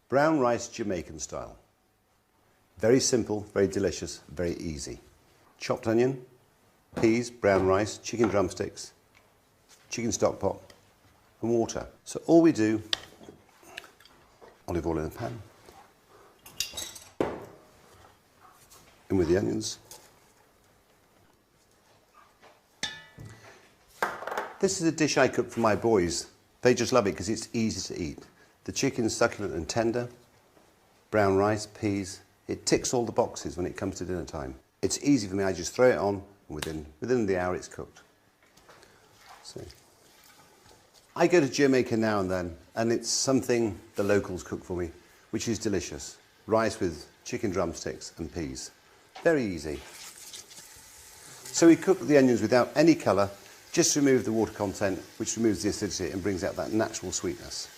Brown rice Jamaican style. Very simple, very delicious, very easy. Chopped onion, peas, brown rice, chicken drumsticks, chicken stock pot and water. So all we do, olive oil in the pan, in with the onions. This is a dish I cook for my boys. They just love it because it's easy to eat. The chicken's succulent and tender, brown rice, peas. It ticks all the boxes when it comes to dinner time. It's easy for me, I just throw it on and within the hour it's cooked. So, I go to Jamaica now and then and it's something the locals cook for me, which is delicious. Rice with chicken drumsticks and peas. Very easy. So we cook the onions without any colour, just remove the water content, which removes the acidity and brings out that natural sweetness.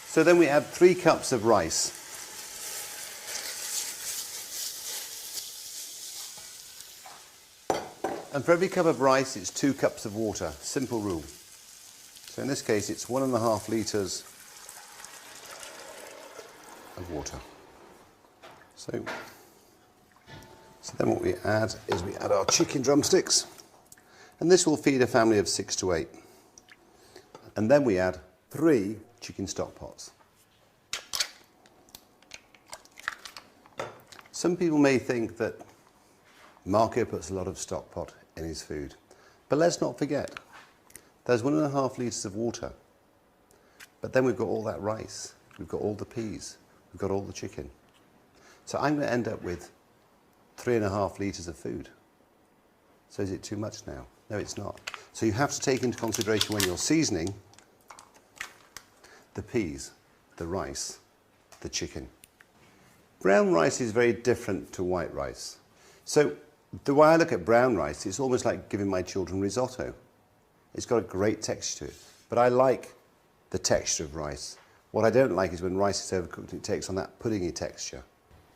So then we add 3 cups of rice. And for every cup of rice, it's 2 cups of water. Simple rule. So in this case, it's 1.5 litres of water. So then what we add is we add our chicken drumsticks. And this will feed a family of 6 to 8. And then we add 3 chicken stock pots. Some people may think that Marco puts a lot of stock pot in his food, but let's not forget there's 1.5 litres of water, but then we've got all that rice, we've got all the peas, we've got all the chicken. So I'm going to end up with 3.5 litres of food. So is it too much now? No, it's not. So you have to take into consideration when you're seasoning the peas, the rice, the chicken. Brown rice is very different to white rice. So the way I look at brown rice, it's almost like giving my children risotto. It's got a great texture to it, but I like the texture of rice. What I don't like is when rice is overcooked and it takes on that puddingy texture.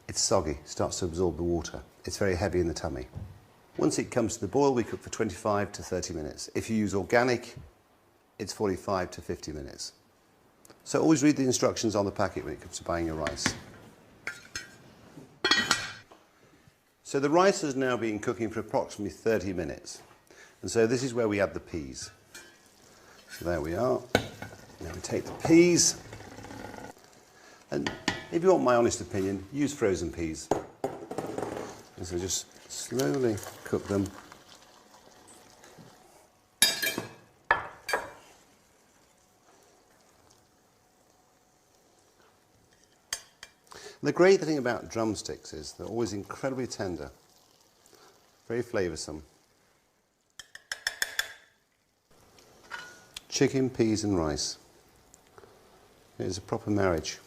It's soggy, starts to absorb the water. It's very heavy in the tummy. Once it comes to the boil, we cook for 25 to 30 minutes. If you use organic, it's 45 to 50 minutes. So always read the instructions on the packet when it comes to buying your rice. So the rice has now been cooking for approximately 30 minutes. And so this is where we add the peas. So there we are. Now we take the peas. And if you want my honest opinion, use frozen peas. And so just slowly cook them. The great thing about drumsticks is they're always incredibly tender, very flavoursome. Chicken, peas and rice. It is a proper marriage.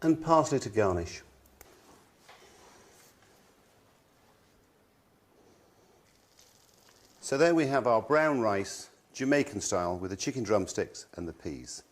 And parsley to garnish. So there we have our brown rice, Jamaican style, with the chicken drumsticks and the peas.